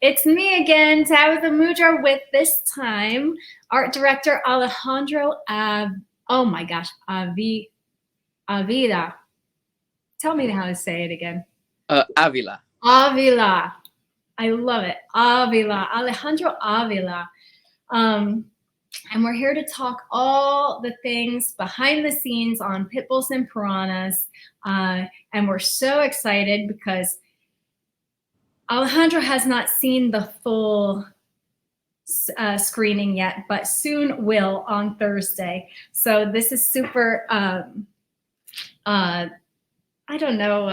It's me again, Tabatha Mudra, with this time art director Alejandro Avila. Tell me how to say it again. Avila. Avila. I love it. Avila. Alejandro Avila. And we're here to talk all the things behind the scenes on Pit Bulls and Piranhas. And we're so excited because Alejandro has not seen the full screening yet, but soon will on Thursday. So this is super, I don't know,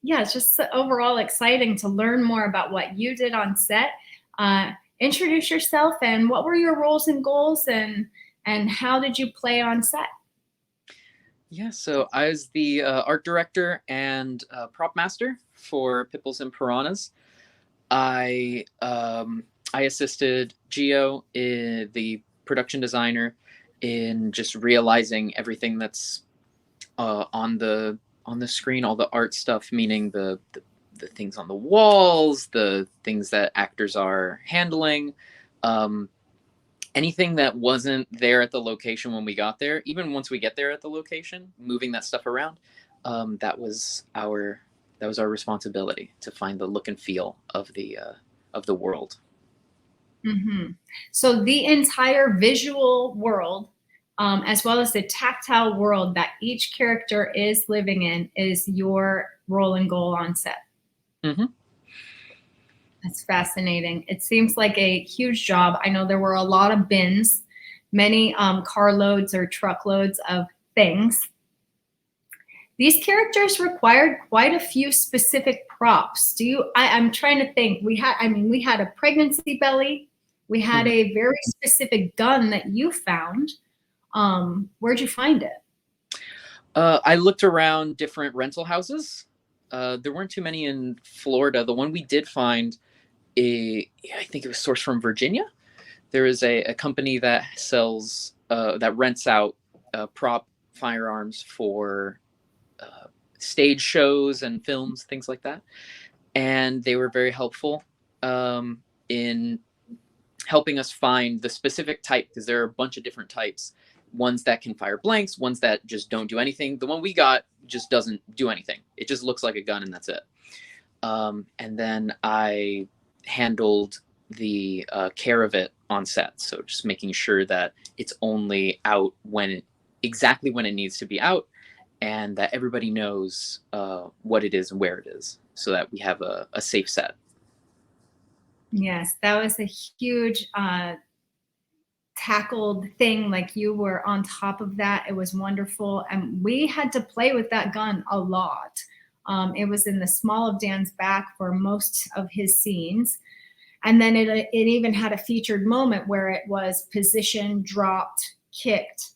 yeah, it's just overall exciting to learn more about what you did on set. Introduce yourself and what were your roles and goals, and how did you play on set? Yeah, so I was the art director and prop master for Pit Bulls and Piranhas. I assisted Gio, the production designer, in just realizing everything that's on the screen, all the art stuff, meaning the things on the walls, the things that actors are handling, anything that wasn't there at the location when we got there. Even once we get there at the location, moving that stuff around, that was our responsibility, to find the look and feel of the world. Mm-hmm. So the entire visual world, as well as the tactile world that each character is living in, is your role and goal on set. Mm-hmm. That's fascinating. It seems like a huge job. I know there were a lot of bins, many carloads or truckloads of things. These characters required quite a few specific props. I'm trying to think. We had a pregnancy belly. We had a very specific gun that you found. Where'd you find it? I looked around different rental houses. There weren't too many in Florida. The one we did find, I think it was sourced from Virginia. There is a company that sells, that rents out prop firearms for stage shows and films, things like that. And they were very helpful in helping us find the specific type, because there are a bunch of different types. Ones that can fire blanks, ones that just don't do anything. The one we got just doesn't do anything. It just looks like a gun and that's it. And then I handled the care of it on set. So just making sure that it's only out exactly when it needs to be out, and that everybody knows what it is and where it is, so that we have a safe set. Yes, that was a huge tackled thing. Like, you were on top of that. It was wonderful. And we had to play with that gun a lot. It was in the small of Dan's back for most of his scenes. And then it even had a featured moment where it was positioned, dropped, kicked,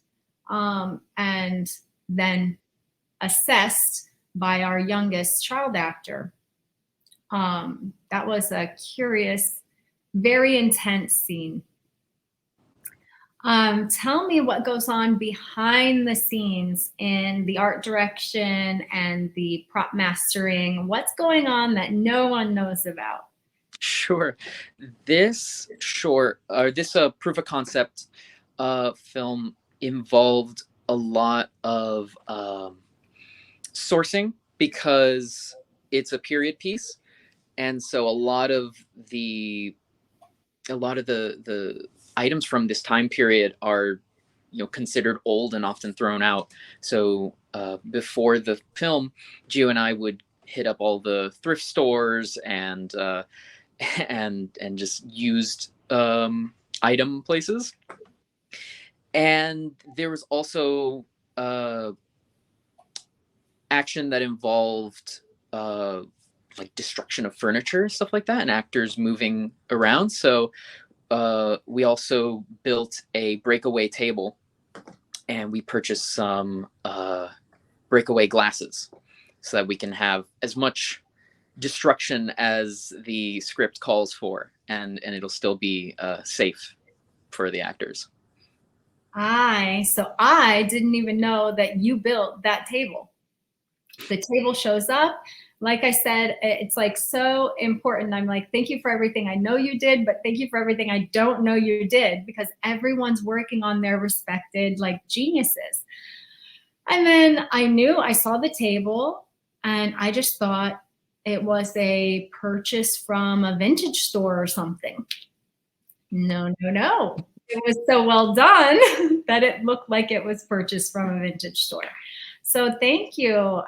and then assessed by our youngest child actor. That was a curious, very intense scene. Tell me what goes on behind the scenes in the art direction and the prop mastering. What's going on that no one knows about? Sure. This proof of concept film involved a lot of sourcing, because it's a period piece, and so a lot of the items from this time period are, considered old and often thrown out. So before the film, Gio and I would hit up all the thrift stores and just used item places. And there was also action that involved like destruction of furniture, stuff like that, and actors moving around. So we also built a breakaway table, and we purchased some breakaway glasses, so that we can have as much destruction as the script calls for, and it'll still be safe for the actors. So I didn't even know that you built that table. The table shows up, like I said, it's like so important. I'm like, thank you for everything I know you did, but thank you for everything I don't know you did, because everyone's working on their respected like geniuses. And then I saw the table and I just thought it was a purchase from a vintage store or something. No, no, no. It was so well done that it looked like it was purchased from a vintage store. So thank you.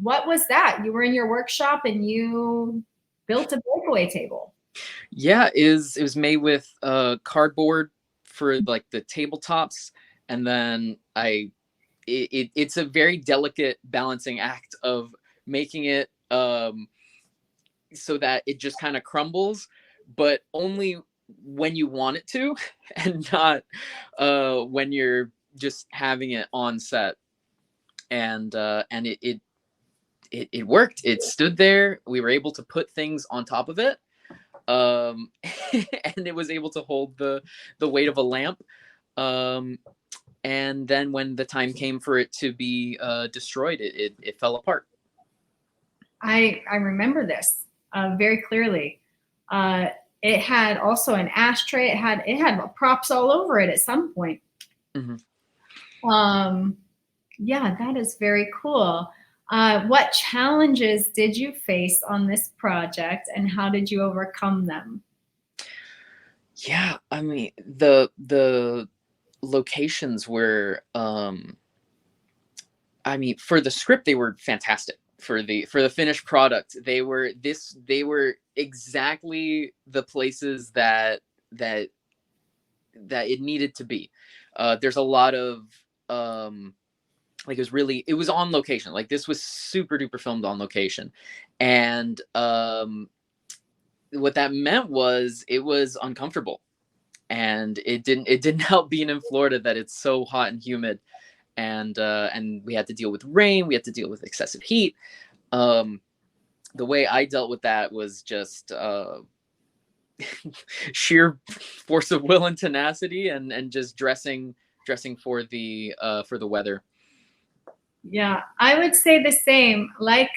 What was that? You were in your workshop and you built a breakaway table. Yeah, it was made with cardboard for like the tabletops, and then it's a very delicate balancing act of making it so that it just kind of crumbles, but only when you want it to, and not when you're just having it on set. And it worked. It stood there. We were able to put things on top of it, and it was able to hold the weight of a lamp. And then when the time came for it to be destroyed, it fell apart. I remember this very clearly. It had also an ashtray. It had props all over it at some point. Mm-hmm. Yeah, that is very cool. What challenges did you face on this project, and how did you overcome them? Yeah, I mean, the locations were I mean, for the script they were fantastic. For the finished product, they were exactly the places that it needed to be. There's a lot of like it was on location. Like, this was super duper filmed on location, and what that meant was it was uncomfortable, and it didn't help being in Florida that it's so hot and humid, and we had to deal with rain, we had to deal with excessive heat. The way I dealt with that was just sheer force of will and tenacity, and just dressing for the weather. Yeah, I would say the same. Like,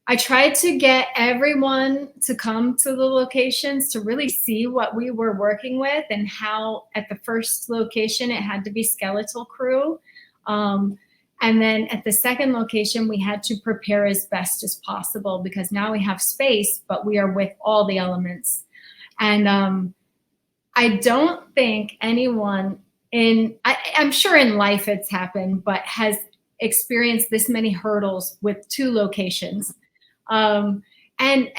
I tried to get everyone to come to the locations to really see what we were working with, and how at the first location it had to be skeletal crew. And then at the second location, we had to prepare as best as possible, because now we have space, but we are with all the elements. And I don't think anyone I'm sure in life it's happened, but has experienced this many hurdles with 2 locations. And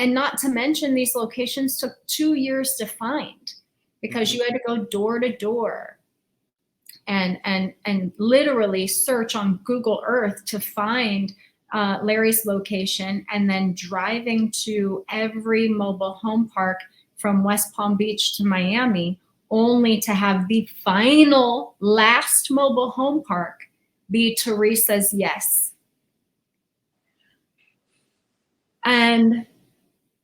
not to mention, these locations took 2 years to find, because you had to go door to door and literally search on Google Earth to find Larry's location, and then driving to every mobile home park from West Palm Beach to Miami, only to have the final last mobile home park be Teresa's yes. And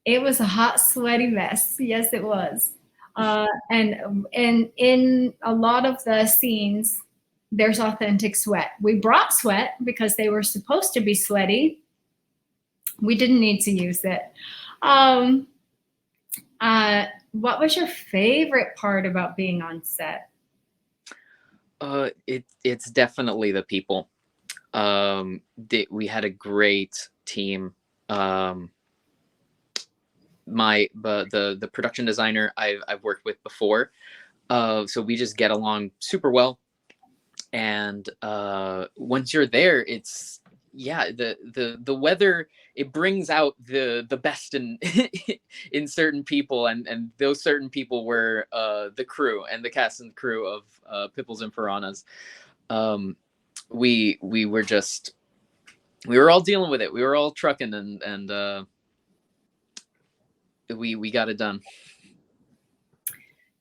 it was a hot, sweaty mess. Yes, it was. And in a lot of the scenes, there's authentic sweat. We brought sweat because they were supposed to be sweaty. We didn't need to use it. What was your favorite part about being on set? It's definitely the people. We had a great team. The production designer I've worked with before, so we just get along super well. And once you're there, it's the weather, it brings out the best in in certain people, and those certain people were the crew and the cast and crew of Pit Bulls and Piranhas. We were all dealing with it. We were all trucking, and we got it done.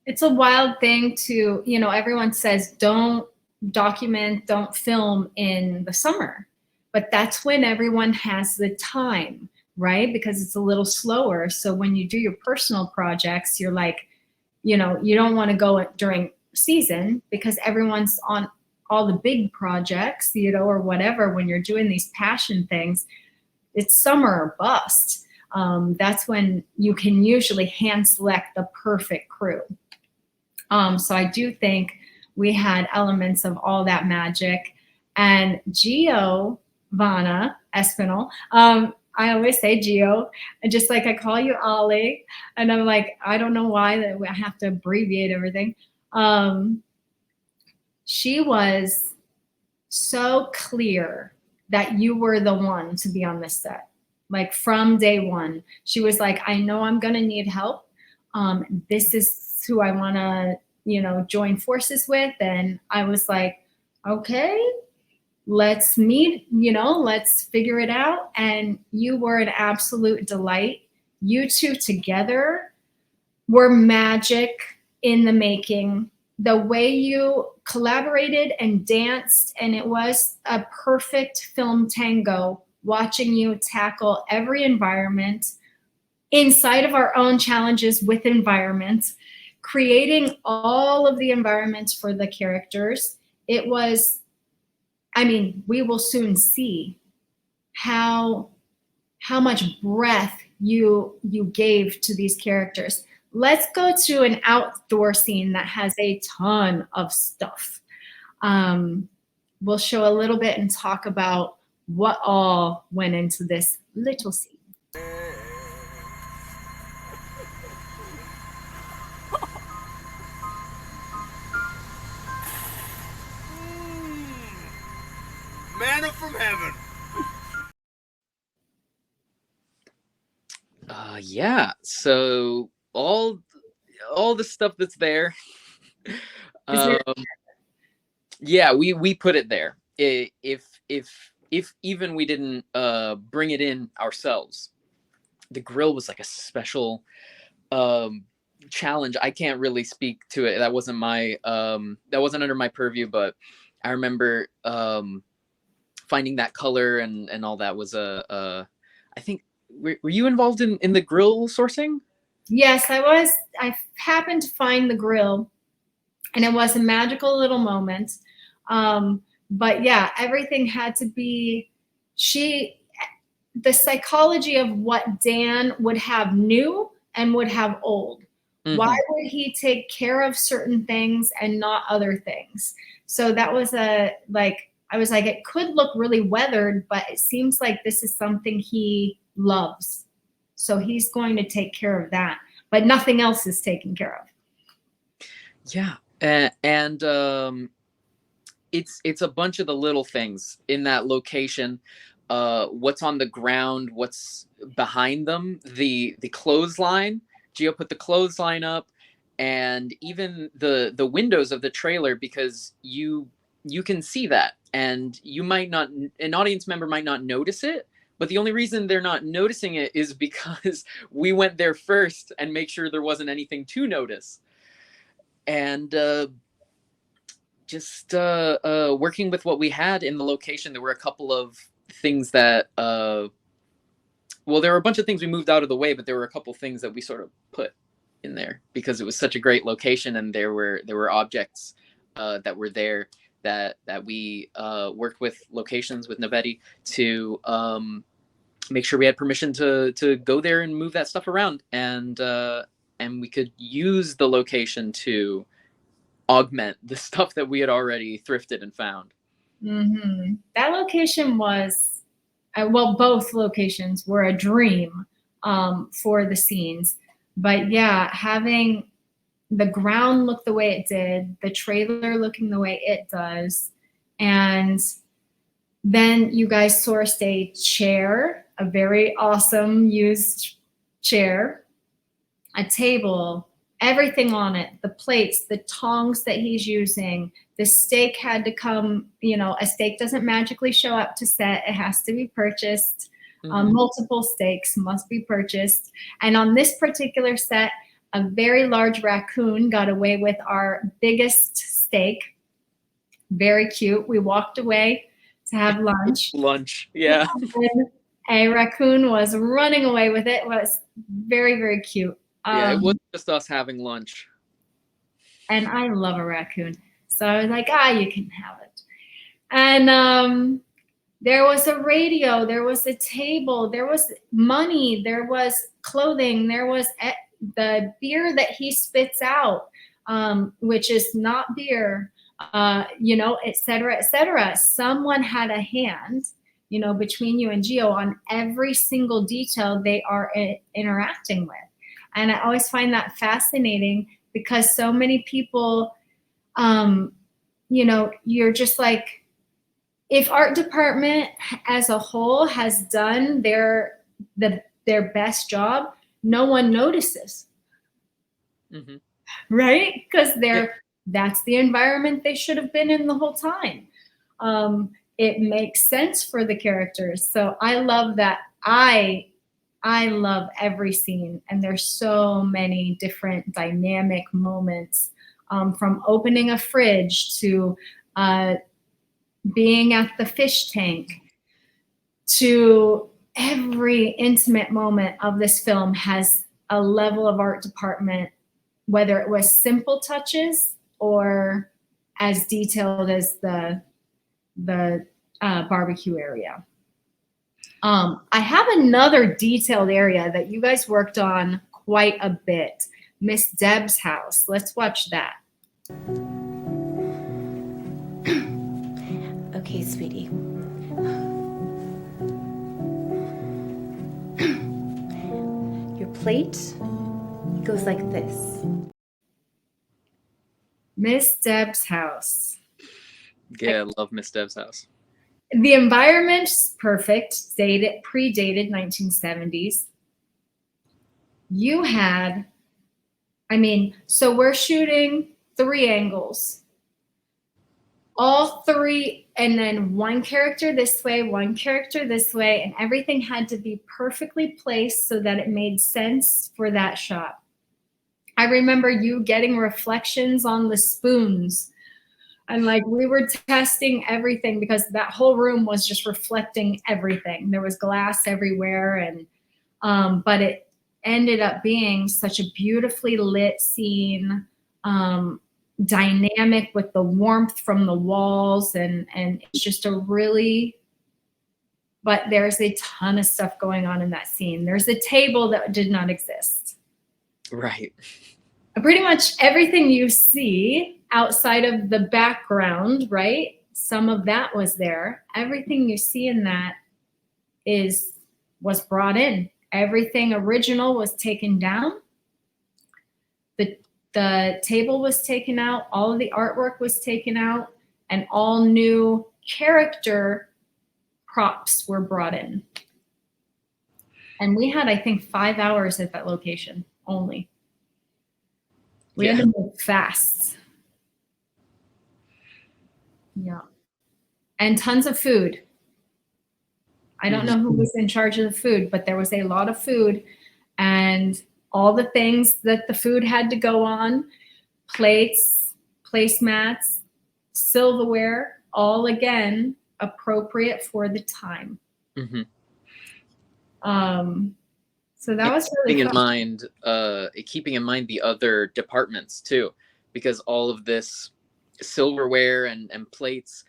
It's a wild thing to, everyone says don't document, don't film in the summer, but that's when everyone has the time, right? Because it's a little slower. So when you do your personal projects, you're like, you don't want to go during season, because everyone's on all the big projects, or whatever. When you're doing these passion things, it's summer or bust. That's when you can usually hand select the perfect crew. So I do think we had elements of all that magic. And Giovanna Espinal, I always say Gio, and just like I call you Ollie, and I'm like, I don't know why that I have to abbreviate everything. She was so clear that you were the one to be on this set. Like from day one, she was like, I know I'm gonna need help. This is who I wanna, join forces with. And I was like, okay, let's meet, let's figure it out. And you were an absolute delight. You two together were magic in the making. The way you collaborated and danced, and it was a perfect film tango, watching you tackle every environment inside of our own challenges with environments, creating all of the environments for the characters. It was, we will soon see how much breath you gave to these characters. Let's go to an outdoor scene that has a ton of stuff. We'll show a little bit and talk about what all went into this little scene. Manna from heaven. Yeah. So all the stuff that's there. Yeah, we put it there. If even we didn't bring it in ourselves, the grill was like a special challenge. I can't really speak to it. That wasn't under my purview, but I remember finding that color and all that was I think were you involved in the grill sourcing? Yes, I was. I happened to find the grill, and it was a magical little moment. But yeah, everything had to be the psychology of what Dan would have new and would have old. Mm-hmm. Why would he take care of certain things and not other things? So that was I was like, it could look really weathered, but it seems like this is something he loves. So he's going to take care of that, but nothing else is taken care of. Yeah. And it's a bunch of the little things in that location. What's on the ground, what's behind them, the clothesline. Gio put the clothesline up, and even the windows of the trailer, because you can see that, and an audience member might not notice it, but the only reason they're not noticing it is because we went there first and make sure there wasn't anything to notice. And just working with what we had in the location, there were a couple of things that there were a bunch of things we moved out of the way, but there were a couple things that we sort of put in there because it was such a great location, and there were objects that were there that we worked with locations with Navetti to make sure we had permission to go there and move that stuff around, and we could use the location to augment the stuff that we had already thrifted and found. Mm-hmm. That location was, both locations were a dream for the scenes. But yeah, having the ground look the way it did, the trailer looking the way it does, and then you guys sourced a chair, a very awesome used chair, a table, everything on it, the plates, the tongs that he's using, the steak had to come, a steak doesn't magically show up to set. It has to be purchased. Mm-hmm. Multiple steaks must be purchased. And on this particular set, a very large raccoon got away with our biggest steak. Very cute. We walked away to have lunch. Lunch, yeah. And a raccoon was running away with it. It was very, very cute. Yeah, it wasn't just us having lunch. And I love a raccoon. So I was like, you can have it. And There was a radio, there was a table, there was money, there was clothing, there was the beer that he spits out, which is not beer, you know, et cetera, et cetera. Someone had a hand, you know, between you and Gio on every single detail they are interacting with. And I always find that fascinating because so many people, you know, you're just like, if art department as a whole has done their best job, no one notices, right? Because that's the environment they should have been in the whole time. It makes sense for the characters. So I love that. I love every scene, and there's so many different dynamic moments, from opening a fridge to being at the fish tank, to every intimate moment of this film has a level of art department, whether it was simple touches or as detailed as the barbecue area. I have another detailed area that you guys worked on quite a bit, Miss Deb's house. Let's watch that. Okay, sweetie. Your plate goes like this. Miss Deb's house. Yeah, I love Miss Deb's house. The environment's perfect, predated 1970s. You had, I mean, so we're shooting 3 angles. All 3, and then one character this way, one character this way, and everything had to be perfectly placed so that it made sense for that shot. I remember you getting reflections on the spoons, and like we were testing everything because that whole room was just reflecting everything. There was glass everywhere, and but it ended up being such a beautifully lit scene, dynamic with the warmth from the walls, and it's just a really, but there's a ton of stuff going on in that scene. There's a table that did not exist. Right. Pretty much everything you see outside of the background, right? Some of that was there. Everything you see in that was brought in. Everything original was taken down. The table was taken out, all of the artwork was taken out, and all new character props were brought in. And we had, I think, 5 hours at that location only. We had to move fast. Yeah. And tons of food. I don't know who was in charge of the food, but there was a lot of food, and all the things that the food had to go on, plates, placemats, silverware, all again appropriate for the time. So that was really fun. Keeping in mind the other departments too, because all of this silverware and plates,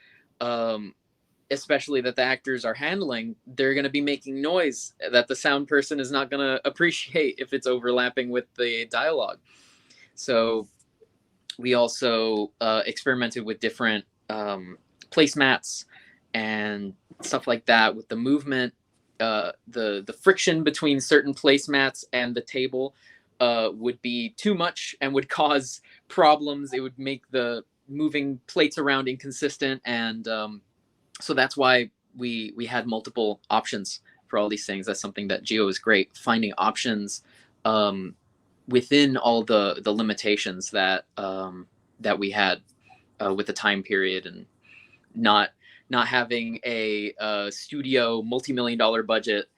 especially that the actors are handling, they're going to be making noise that the sound person is not going to appreciate if it's overlapping with the dialogue. So we also experimented with different placemats and stuff like that with the movement. The friction between certain placemats and the table would be too much and would cause problems. It would make the moving plates around inconsistent, and so that's why we had multiple options for all these things. That's something that Gio is great, finding options within all the limitations that that we had with the time period, and not having a studio multi-million-dollar budget.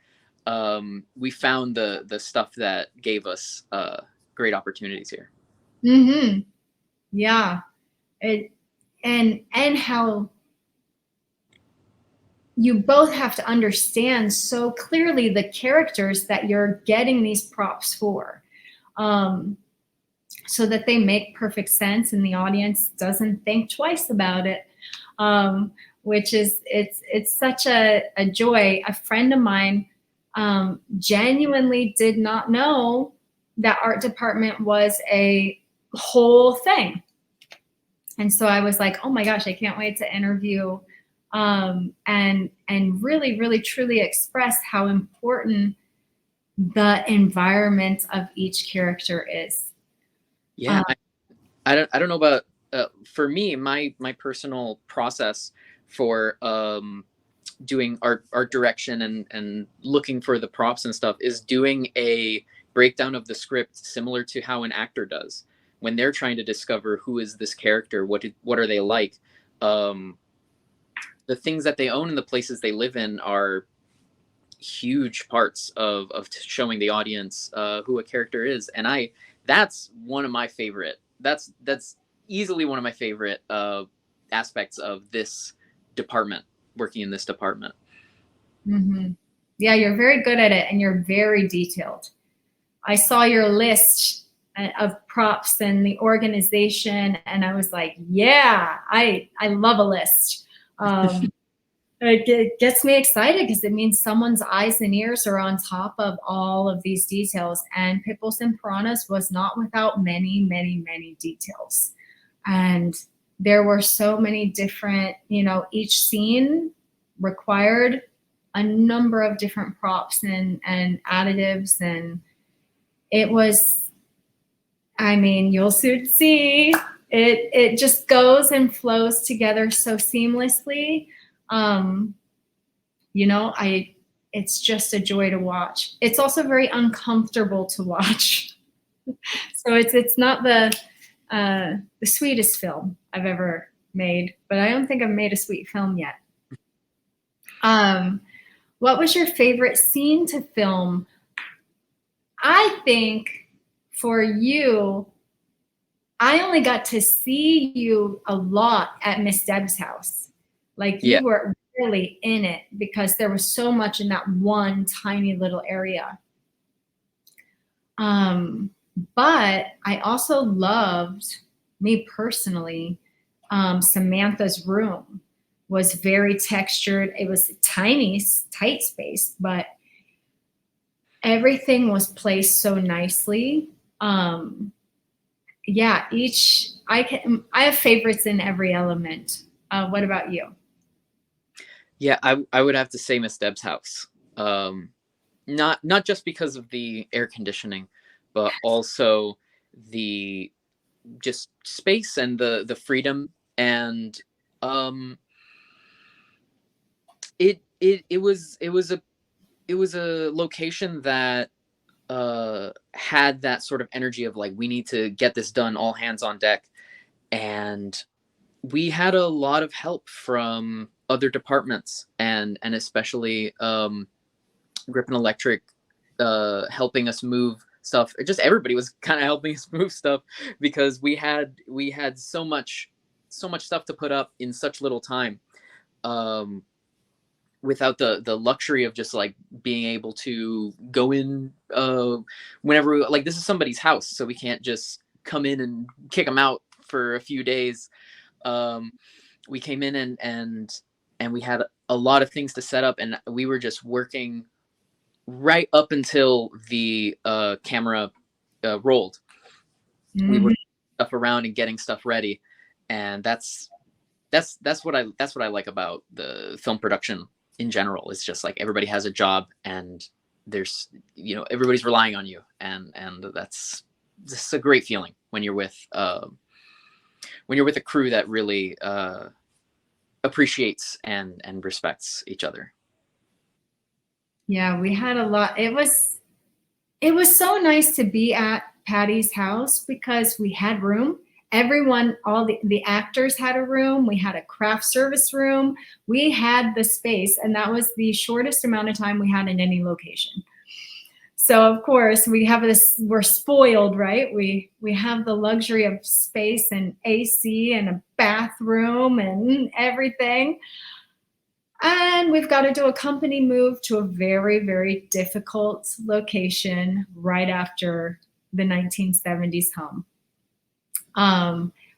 We found the stuff that gave us great opportunities here. Yeah. And how you both have to understand so clearly the characters that you're getting these props for, so that they make perfect sense and the audience doesn't think twice about it. which is, it's such a joy. A friend of mine genuinely did not know that art department was a whole thing. And so I was like, oh my gosh, I can't wait to interview and really, really, truly express how important the environment of each character is. Yeah, I don't know about for me, my personal process for doing art direction and looking for the props and stuff is doing a breakdown of the script similar to how an actor does when they're trying to discover who is this character, what are they like. The things that they own and the places they live in are huge parts of showing the audience who a character is, and that's one of my favorite. That's easily one of my favorite aspects of this department, working in this department. Mm-hmm. Yeah, you're very good at it, and you're very detailed. I saw your list of props and the organization, and I was like, yeah, I love a list. It gets me excited because it means someone's eyes and ears are on top of all of these details. And Pit Bulls and Piranhas was not without many, many, many details. And there were so many different, each scene required a number of different props and additives. And it was, you'll soon see, it just goes and flows together so seamlessly. It's just a joy to watch. It's also very uncomfortable to watch. So it's not the sweetest film I've ever made, but I don't think I've made a sweet film yet. What was your favorite scene to film? I think for you, I only got to see you a lot at Miss Deb's house. Like you were really in it because there was so much in that one tiny little area. But I also loved, me personally, Samantha's room was very textured. It was a tiny, tight space, but everything was placed so nicely. Yeah, I have favorites in every element. What about you? Yeah, I would have to say Miss Deb's house. Not just because of the air conditioning, but also the just space and the freedom, and it was a location that had that sort of energy of like, we need to get this done, all hands on deck. And we had a lot of help from other departments, and especially Grip and Electric helping us move stuff. Just everybody was kind of helping us move stuff because we had so much stuff to put up in such little time, without the luxury of just like being able to go in whenever like, this is somebody's house, so we can't just come in and kick them out for a few days. We came in and we had a lot of things to set up, and we were just working right up until the camera rolled. Mm-hmm. We were stuff around and getting stuff ready, and that's what I like about the film production in general. It's just like everybody has a job, and there's everybody's relying on you, and that's just a great feeling when you're with a crew that really appreciates and respects each other. Yeah, we had a lot. It was so nice to be at Patty's house because we had room. Everyone, all the actors had a room. We had a craft service room. We had the space, and that was the shortest amount of time we had in any location. So of course we have this, we're spoiled, right? We have the luxury of space and AC and a bathroom and everything. And we've got to do a company move to a very, very difficult location right after the 1970s home,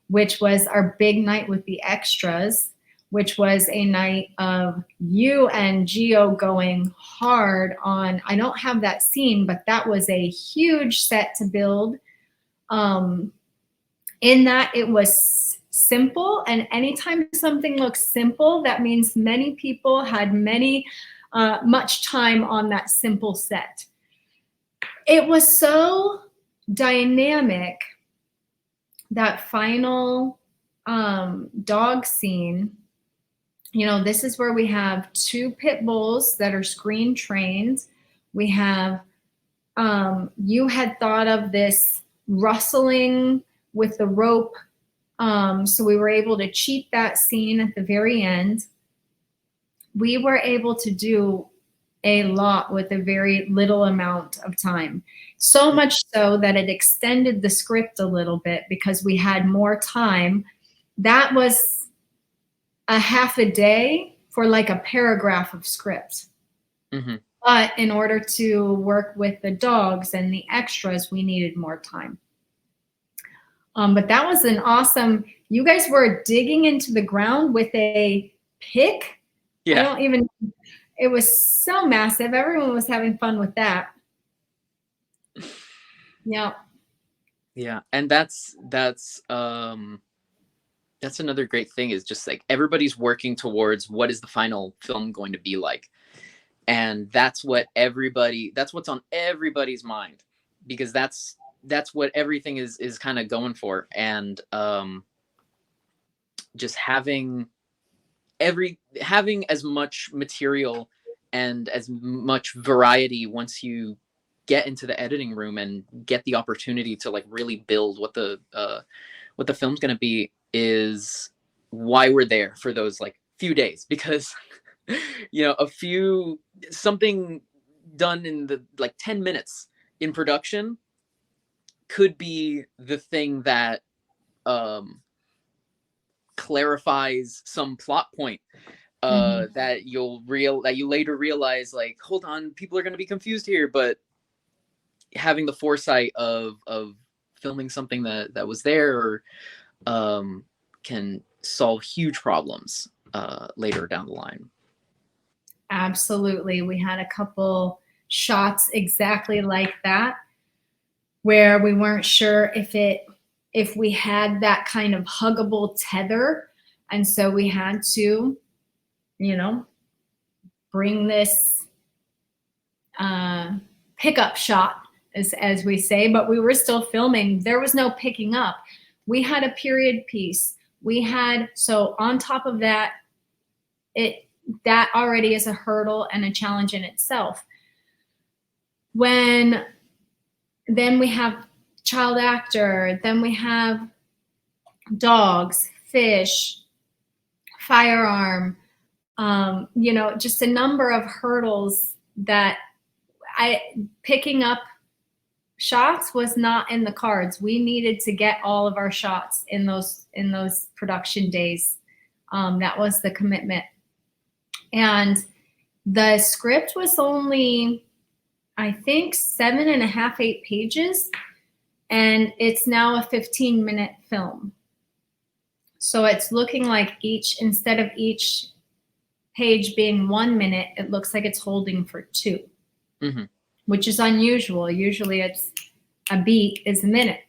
which was our big night with the extras. which was a night of you and Geo going hard on, I don't have that scene, but that was a huge set to build. In that it was simple, and anytime something looks simple, that means many people had much time on that simple set. It was so dynamic, that final dog scene. You know, this is where we have 2 pit bulls that are screen trained. We have, you had thought of this rustling with the rope. So we were able to cheat that scene at the very end. We were able to do a lot with a very little amount of time. So much so that it extended the script a little bit because we had more time. That was a half a day for like a paragraph of script. Mm-hmm. But in order to work with the dogs and the extras, we needed more time. But that was an awesome, you guys were digging into the ground with a pick. Yeah. I don't even, it was so massive. Everyone was having fun with that. Yeah. Yeah. And that's another great thing, is just like everybody's working towards what is the final film going to be like. And that's what's on everybody's mind, because that's what everything is kind of going for. And just having as much material and as much variety once you get into the editing room and get the opportunity to like really build what the film's going to be, is why we're there for those like few days. Because you know, something done in the like 10 minutes in production could be the thing that clarifies some plot point that you later realize, like, hold on, people are going to be confused here. But having the foresight of filming something that was there can solve huge problems later down the line. Absolutely. We had a couple shots exactly like that, where we weren't sure if we had that kind of huggable tether. And so we had to, you know, bring this pickup shot, as we say, but we were still filming. There was no picking up. We had a period piece. So on top of that, that already is a hurdle and a challenge in itself. Then we have child actor, then we have dogs, fish, firearm, you know, just a number of hurdles that picking up shots was not in the cards. We needed to get all of our shots in those production days. That was the commitment. And the script was only, I think, 7.5, 8 pages. And it's now a 15-minute film. So it's looking like instead of each page being 1 minute, it looks like it's holding for 2, which is unusual. Usually it's a beat is a minute.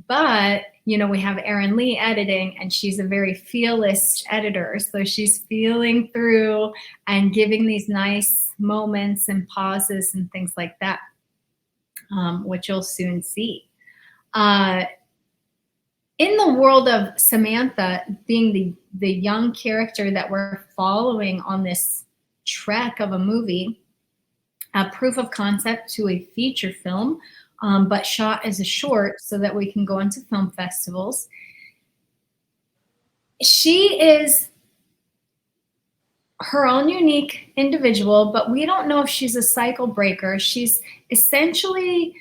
But, you know, we have Erin Lee editing, and she's a very feelist editor. So she's feeling through and giving these nice moments and pauses and things like that, which you'll soon see. In the world of Samantha being the young character that we're following on this trek of a movie, a proof of concept to a feature film, but shot as a short so that we can go into film festivals. She is her own unique individual, but we don't know if she's a cycle breaker. She's essentially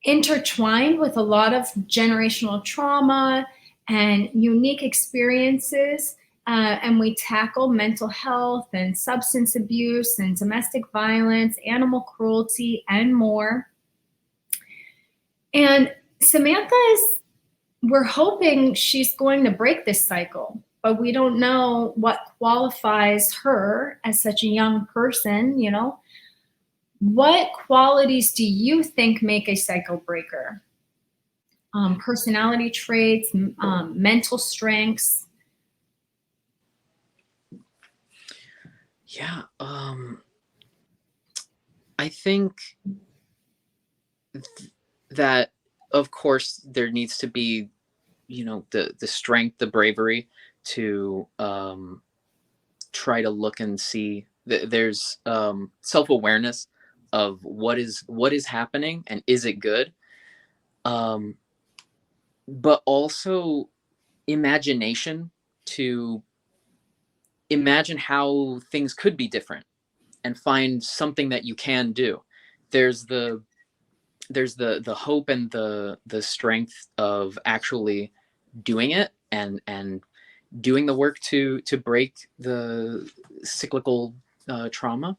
intertwined with a lot of generational trauma and unique experiences. And we tackle mental health and substance abuse and domestic violence, animal cruelty, and more. And Samantha is we're hoping she's going to break this cycle, but we don't know what qualifies her as such a young person, you know. What qualities do you think make a cycle breaker? Personality traits, mental strengths. Yeah, I think that, of course, there needs to be, you know, the strength, the bravery to try to look and see that there's self-awareness of what is happening and is it good, um, but also imagination to imagine how things could be different and find something that you can do. There's the hope and the strength of actually doing it and doing the work to break the cyclical trauma,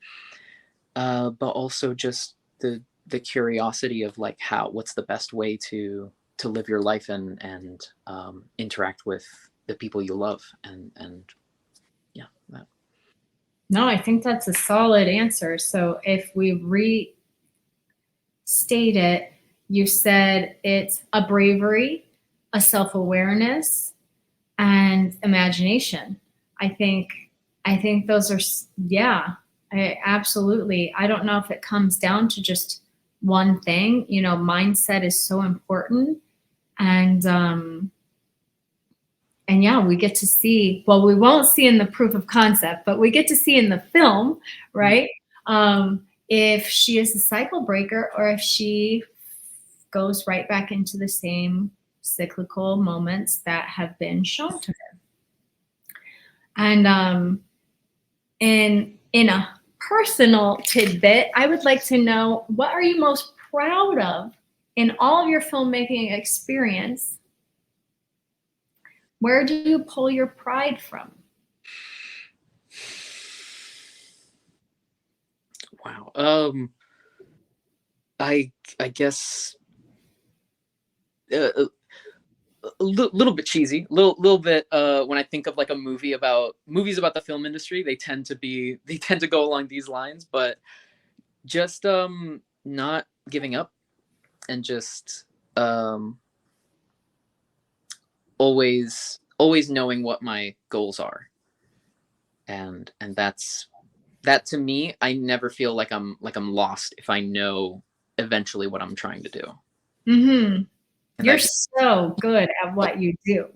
but also just the curiosity of like what's the best way to live your life and interact with the people you love and yeah, that. No, I think that's a solid answer. So if we restate it, you said it's a bravery, a self-awareness, and imagination. I think those are, yeah, absolutely. I don't know if it comes down to just one thing. You know, mindset is so important, and yeah, we get to see, well, we won't see in the proof of concept, but we get to see in the film, right? If she is a cycle breaker or if she goes right back into the same cyclical moments that have been shown to her. And in a personal tidbit, I would like to know, what are you most proud of in all of your filmmaking experience? Where do you pull your pride from? Wow. I guess a little bit cheesy, little bit. When I think of like movies about the film industry, they tend to go along these lines. But just not giving up and just always knowing what my goals are, and that to me, I never feel like I'm lost if I know eventually what I'm trying to do. Mm-hmm. You're so good at what you do.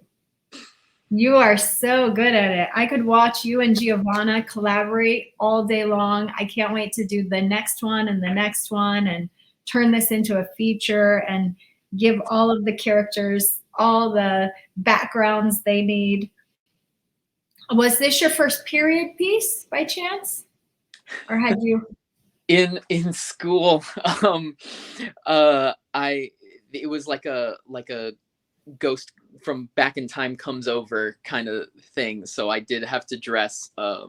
You are so good at it. I could watch you and Giovanna collaborate all day long. I can't wait to do the next one and the next one and turn this into a feature and give all of the characters all the backgrounds they need. Was this your first period piece by chance? Or had you? In school, it was like a ghost from back in time comes over kind of thing. So I did have to dress a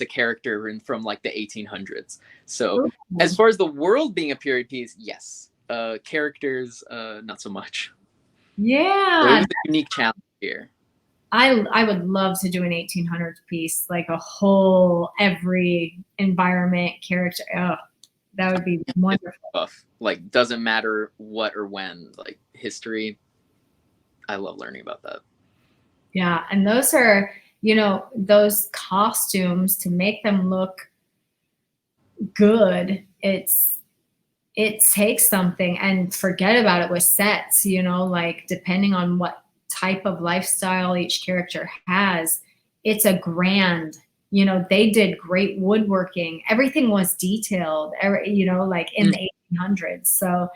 character from like the 1800s. So as far as the world being a period piece, yes. Characters, not so much. Yeah. So it was a unique challenge here. I would love to do an 1800s piece, like a whole, every environment, character. Oh, that would be wonderful. Like, doesn't matter what or when, like history. I love learning about that. Yeah, and those are, you know, those costumes, to make them look good, it takes something. And forget about it with sets, you know, like depending on what type of lifestyle each character has, it's a grand, you know, they did great woodworking. Everything was detailed, you know, like in the 1800s. So,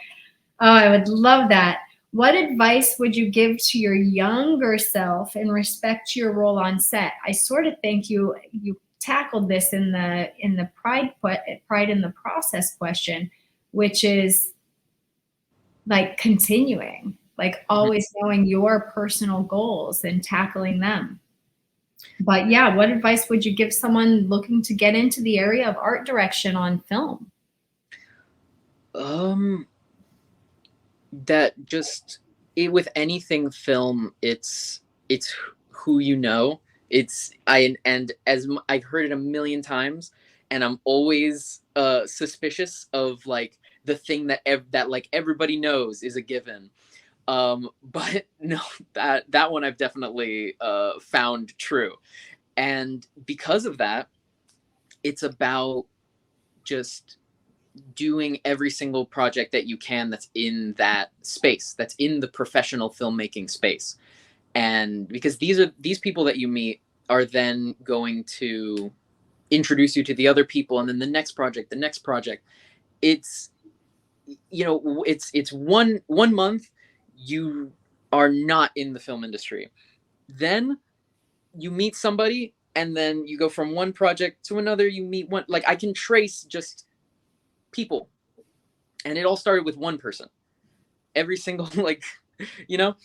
oh, I would love that. What advice would you give to your younger self in respect to your role on set? I sort of think you tackled this in the pride in the process question, which is like continuing, like always knowing your personal goals and tackling them. But yeah, what advice would you give someone looking to get into the area of art direction on film? That just with anything film, it's who you know. I've heard it a million times, and I'm always suspicious of like the thing that like everybody knows is a given. But no, that one I've definitely found true, and because of that, it's about just doing every single project that you can that's in that space, that's in the professional filmmaking space. And because these people that you meet are then going to introduce you to the other people, and then the next project. It's, you know, it's one month you are not in the film industry, then you meet somebody, and then you go from one project to another, you meet one, like I can trace just people, and it all started with one person, every single like, you know.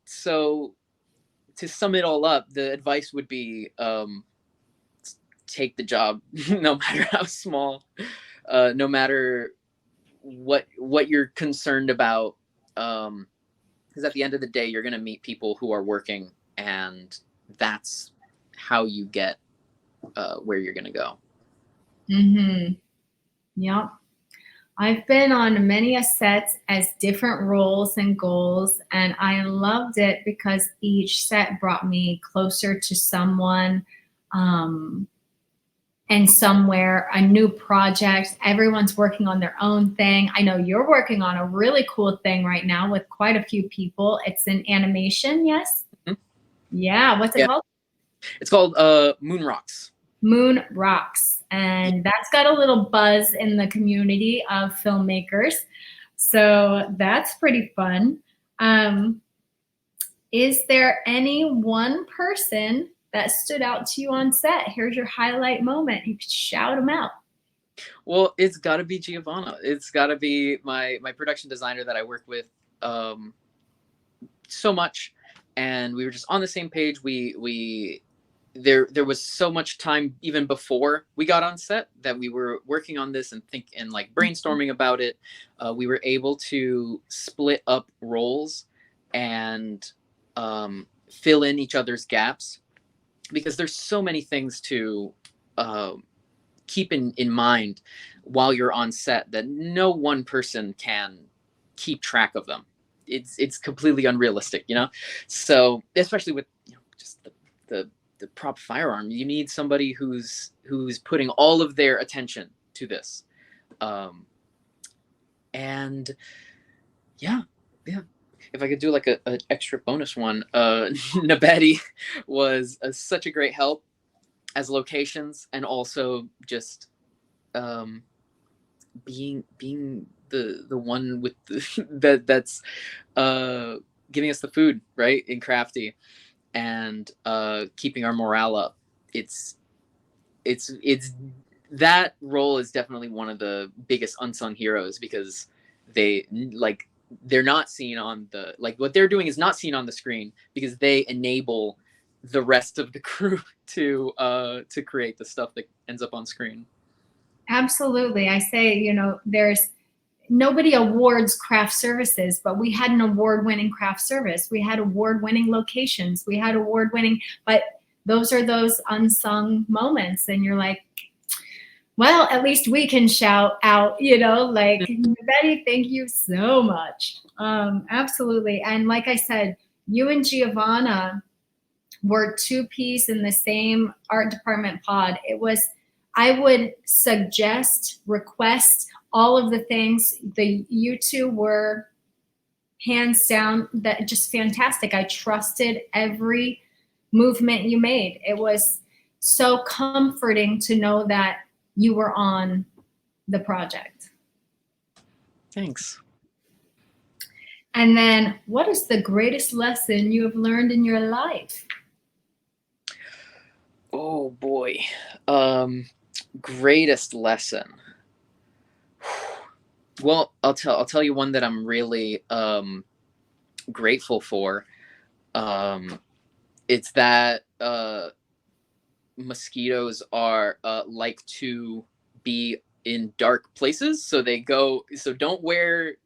So to sum it all up, the advice would be, take the job, no matter how small, no matter what you're concerned about, because at the end of the day, you're going to meet people who are working, and that's how you get where you're going to go. Mm-hmm. Yep. I've been on many a sets as different roles and goals, and I loved it because each set brought me closer to someone, and somewhere, a new project. Everyone's working on their own thing. I know you're working on a really cool thing right now with quite a few people. It's an animation, yes? Mhm. Yeah, what's it Yeah, called? it's called Moon Rocks. Moon Rocks. And that's got a little buzz in the community of filmmakers. So that's pretty fun. Is there any one person that stood out to you on set? Here's your highlight moment. You could shout them out. Well, it's got to be Giovanna. It's got to be my production designer that I work with so much, and we were just on the same page. We there was so much time even before we got on set that we were working on this and like brainstorming about it. We were able to split up roles and fill in each other's gaps, because there's so many things to keep in mind while you're on set that no one person can keep track of them. It's completely unrealistic, you know. So especially with, you know, just the prop firearm, you need somebody who's putting all of their attention to this. And yeah, if I could do like a extra bonus one, Nabedi was such a great help as locations, and also just being the one with the, that's giving us the food, right, in Crafty, and keeping our morale up. It's that role is definitely one of the biggest unsung heroes, because they like they're not seen on the, like what they're doing is not seen on the screen, because they enable the rest of the crew to create the stuff that ends up on screen. Absolutely. I say, you know, there's nobody awards craft services, but we had an award-winning craft service. We had award-winning locations. We had award-winning, but those are those unsung moments. And you're like, well, at least we can shout out, you know, like, Betty, thank you so much. Absolutely. And like I said, you and Giovanna were two peas in the same art department pod. It was, I would suggest, request all of the things. You two were hands down that just fantastic. I trusted every movement you made. It was so comforting to know that you were on the project. Thanks. And then, what is the greatest lesson you have learned in your life? Oh boy. Greatest lesson. Well, I'll tell you one that I'm really grateful for. It's that mosquitoes are like to be in dark places. So don't wear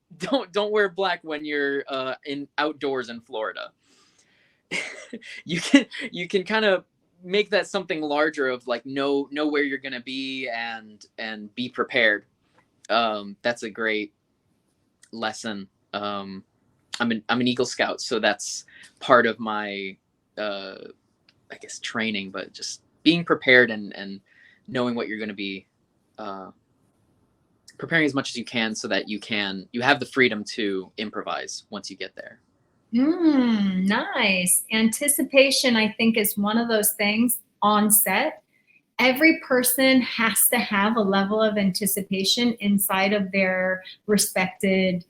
black when you're in outdoors in Florida. you can kind of make that something larger of like know where you're gonna be and be prepared. That's a great lesson. I'm an Eagle Scout, so that's part of my I guess training, but just being prepared and knowing what you're going to be preparing as much as you can so that you have the freedom to improvise once you get there. Nice. Anticipation, I think, is one of those things on set. Every person has to have a level of anticipation inside of their respected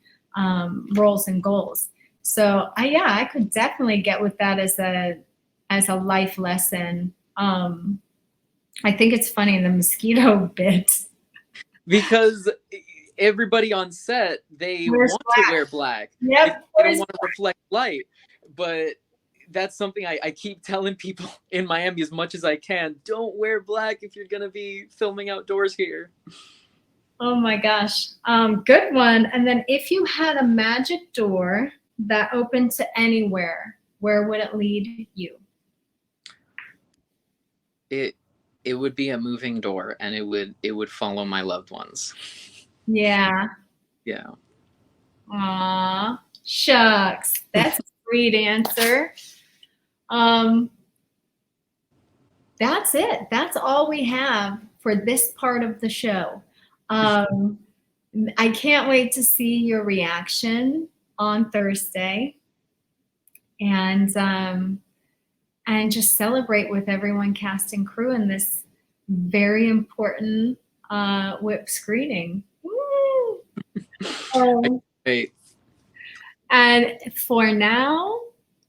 roles and goals. So I could definitely get with that as a life lesson. I think it's funny in the mosquito bit. Because everybody on set, they want to wear black. Yep. They don't want to reflect light. But that's something I keep telling people in Miami as much as I can. Don't wear black if you're going to be filming outdoors here. Oh my gosh. Good one. And then if you had a magic door that opened to anywhere, where would it lead you? It would be a moving door, and it would follow my loved ones. Yeah. Yeah. Aw, shucks. That's a sweet answer. That's it. That's all we have for this part of the show. I can't wait to see your reaction on Thursday, and just celebrate with everyone, cast and crew, in this very important WIP screening. Woo! Great. And for now,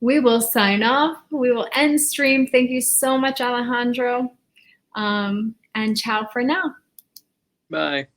we will sign off. We will end stream. Thank you so much, Alejandro. And ciao for now. Bye.